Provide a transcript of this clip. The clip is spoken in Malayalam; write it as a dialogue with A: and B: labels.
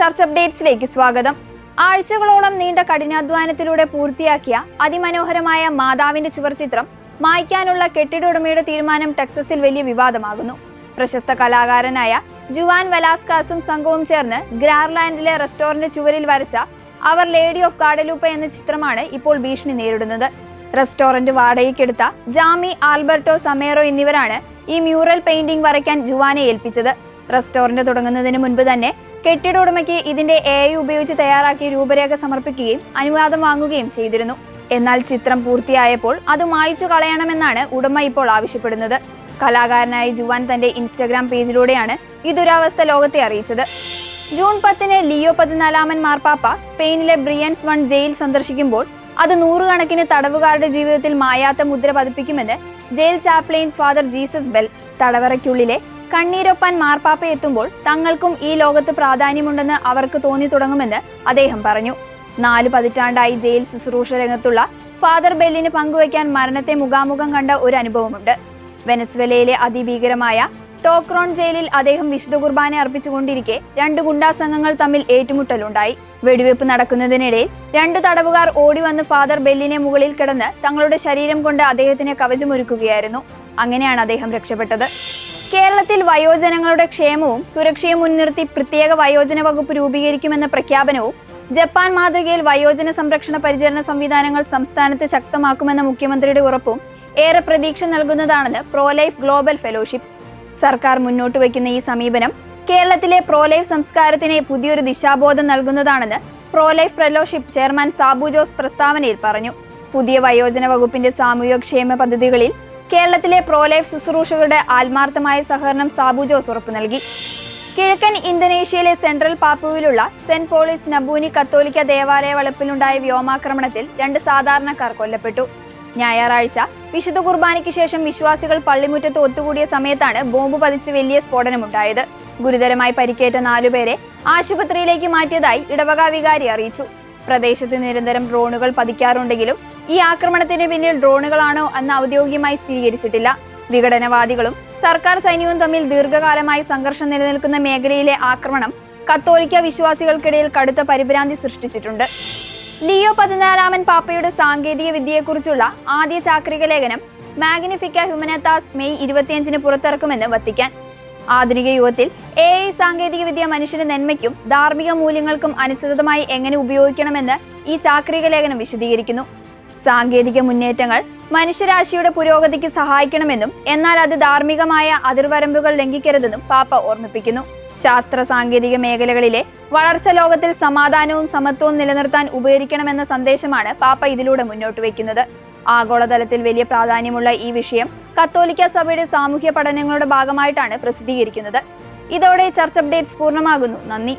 A: ചർച്ച് അപ്ഡേറ്റ്സിലേക്ക് സ്വാഗതം. ആഴ്ചകളോളം നീണ്ട കഠിനാധ്വാനത്തിലൂടെ പൂർത്തിയാക്കിയ അതിമനോഹരമായ മാതാവിന്റെ ചുവർചിത്രം മായ്ക്കാനുള്ള കെട്ടിട ഉടമയുടെ തീരുമാനം ടെക്സസിൽ വലിയ വിവാദമാകുന്നു. പ്രശസ്ത കലാകാരനായ ജുവാൻ വെലാസ്കാസും സംഘവും ചേർന്ന് ഗ്രാർലാൻഡിലെ റെസ്റ്റോറന്റ് ചുവരിൽ വരച്ച അവർ ലേഡി ഓഫ് ഗാഡലൂപ്പ എന്ന ചിത്രമാണ് ഇപ്പോൾ ഭീഷണി നേരിടുന്നത്. റെസ്റ്റോറന്റ് വാടകയ്ക്കെടുത്ത ജാമി, ആൽബർട്ടോ സമേറോ എന്നിവരാണ് ഈ മ്യൂറൽ പെയിന്റിംഗ് വരയ്ക്കാൻ ജുവാനെ ഏൽപ്പിച്ചത്. റെസ്റ്റോറന്റ് തുടങ്ങുന്നതിന് മുൻപ് തന്നെ കെട്ടിട ഉടമയ്ക്ക് ഇതിന്റെ AI ഉപയോഗിച്ച് തയ്യാറാക്കിയ രൂപരേഖ സമർപ്പിക്കുകയും അനുവാദം വാങ്ങുകയും ചെയ്തിരുന്നു. എന്നാൽ ചിത്രം പൂർത്തിയായപ്പോൾ അത് മായ്ച്ചു കളയണമെന്നാണ് ഉടമ ഇപ്പോൾ ആവശ്യപ്പെടുന്നത്. കലാകാരനായ ജുവാൻ തന്റെ ഇൻസ്റ്റഗ്രാം പേജിലൂടെയാണ് ഈ ദുരവസ്ഥ ലോകത്തെ അറിയിച്ചത്. ജൂൺ 10 ലിയോ 14 മാർപ്പാപ്പ സ്പെയിനിലെ ബ്രിയൻസ് 1 ജയിൽ സന്ദർശിക്കുമ്പോൾ അത് നൂറുകണക്കിന് തടവുകാരുടെ ജീവിതത്തിൽ മായാത്ത മുദ്ര പതിപ്പിക്കുമെന്ന് jail chaplain father Jesus bell. തടവറയ്ക്കുള്ളിലെ കണ്ണീരൊപ്പാൻ മാർപ്പാപ്പ എത്തുമ്പോൾ തങ്ങൾക്കും ഈ ലോകത്ത് പ്രാധാന്യമുണ്ടെന്ന് അവർക്ക് തോന്നി തുടങ്ങുമെന്ന് അദ്ദേഹം പറഞ്ഞു. 4 പതിറ്റാണ്ടായി ജയിൽ ശുശ്രൂഷ രംഗത്തുള്ള ഫാദർ ബെല്ലിന് പങ്കുവയ്ക്കാൻ മരണത്തെ മുഖാമുഖം കണ്ട ഒരു അനുഭവമുണ്ട്. വെനസ്വേലയിലെ അതിഭീകരമായ ടോക്രോൺ ജയിലിൽ അദ്ദേഹം വിശുദ്ധ കുർബാന അർപ്പിച്ചുകൊണ്ടിരിക്കെ 2 ഗുണ്ടാ സംഘങ്ങൾ തമ്മിൽ ഏറ്റുമുട്ടലുണ്ടായി. വെടിവെപ്പ് നടക്കുന്നതിനിടയിൽ 2 തടവുകാർ ഓടി വന്ന് ഫാദർ ബെല്ലിനെ മുകളിൽ കിടന്ന് തങ്ങളുടെ ശരീരം കൊണ്ട് അദ്ദേഹത്തിനെ കവചമൊരുക്കുകയായിരുന്നു. അങ്ങനെയാണ് അദ്ദേഹം രക്ഷപ്പെട്ടത്. കേരളത്തിൽ വയോജനങ്ങളുടെ ക്ഷേമവും സുരക്ഷയും മുൻനിർത്തി പ്രത്യേക വയോജന വകുപ്പ് രൂപീകരിക്കുമെന്ന പ്രഖ്യാപനവും ജപ്പാൻ മാതൃകയിൽ വയോജന സംരക്ഷണ പരിചരണ സംവിധാനങ്ങൾ സംസ്ഥാനത്ത് ശക്തമാക്കുമെന്ന മുഖ്യമന്ത്രിയുടെ ഉറപ്പും ഏറെ പ്രതീക്ഷ നൽകുന്നതാണെന്ന് പ്രോലൈഫ് ഗ്ലോബൽ ഫെലോഷിപ്പ്. സർക്കാർ മുന്നോട്ട് വയ്ക്കുന്ന ഈ സമീപനം കേരളത്തിലെ പ്രോലൈഫ് സംസ്കാരത്തിന് പുതിയൊരു ദിശാബോധം നൽകുന്നതാണെന്ന് pro life fellowship chairman Sabu Jose പ്രസ്താവനയിൽ പറഞ്ഞു. പുതിയ വയോജന വകുപ്പിന്റെ സാമൂഹ്യക്ഷേമ പദ്ധതികളിൽ കേരളത്തിലെ പ്രോലൈഫ് ശുശ്രൂഷകരുടെ ആത്മാർത്ഥമായ സഹകരണം സാബു ജോസ് ഉറപ്പു നൽകി. കിഴക്കൻ ഇന്തോനേഷ്യയിലെ സെൻട്രൽ പാപ്പുവിലുള്ള സെന്റ് പോളിസ് നബൂനി കത്തോലിക്ക ദേവാലയ വളപ്പിലുണ്ടായ വ്യോമാക്രമണത്തിൽ 2 സാധാരണക്കാർ കൊല്ലപ്പെട്ടു. ഞായറാഴ്ച വിശുദ്ധ കുർബാനയ്ക്ക് ശേഷം വിശ്വാസികൾ പള്ളിമുറ്റത്ത് ഒത്തുകൂടിയ സമയത്താണ് ബോംബ് പതിച്ച് വലിയ സ്ഫോടനമുണ്ടായത്. ഗുരുതരമായി പരിക്കേറ്റ 4 പേരെ ആശുപത്രിയിലേക്ക് മാറ്റിയതായി ഇടവക വികാരി അറിയിച്ചു. പ്രദേശത്ത് നിരന്തരം ഡ്രോണുകൾ പതിക്കാറുണ്ടെങ്കിലും ഈ ആക്രമണത്തിന് പിന്നിൽ ഡ്രോണുകളാണോ എന്ന് ഔദ്യോഗികമായി സ്ഥിരീകരിച്ചിട്ടില്ല. വിഘടനവാദികളും സർക്കാർ സൈന്യവും തമ്മിൽ ദീർഘകാലമായി സംഘർഷം നിലനിൽക്കുന്ന മേഖലയിലെ ആക്രമണം കത്തോലിക്ക വിശ്വാസികൾക്കിടയിൽ കടുത്ത പരിഭ്രാന്തി സൃഷ്ടിച്ചിട്ടുണ്ട്. ലിയോ 14 പാപ്പയുടെ സാങ്കേതിക വിദ്യയെക്കുറിച്ചുള്ള ആദ്യ ചാക്രിക ലേഖനം മാഗ്നിഫിക്ക ഹ്യൂമനത്താസ് മെയ് 25 പുറത്തിറക്കുമെന്ന് വത്തിക്കാൻ. ആധുനിക യുഗത്തിൽ AI സാങ്കേതിക വിദ്യ മനുഷ്യന്റെ നന്മയ്ക്കും ധാർമ്മിക മൂല്യങ്ങൾക്കും അനുസൃതമായി എങ്ങനെ ഉപയോഗിക്കണമെന്ന് ഈ ചാക്രിക ലേഖനം വിശദീകരിക്കുന്നു. സാങ്കേതിക മുന്നേറ്റങ്ങൾ മനുഷ്യരാശിയുടെ പുരോഗതിക്ക് സഹായിക്കണമെന്നും എന്നാൽ അത് ധാർമ്മികമായ അതിർവരമ്പുകൾ ലംഘിക്കരുതെന്നും പാപ്പ ഓർമ്മിപ്പിക്കുന്നു. ശാസ്ത്ര സാങ്കേതിക മേഖലകളിലെ വളർച്ച ലോകത്തിൽ സമാധാനവും സമത്വവും നിലനിർത്താൻ ഉപകരിക്കണമെന്ന സന്ദേശമാണ് പാപ്പ ഇതിലൂടെ മുന്നോട്ട് വയ്ക്കുന്നത്. ആഗോളതലത്തിൽ വലിയ പ്രാധാന്യമുള്ള ഈ വിഷയം കത്തോലിക്ക സഭയുടെ സാമൂഹ്യ പഠനങ്ങളുടെ ഭാഗമായിട്ടാണ് പ്രസിദ്ധീകരിക്കുന്നത്. ഇതോടെ ചർച്ച് അപ്ഡേറ്റ്സ് പൂർണ്ണമാകുന്നു. നന്ദി.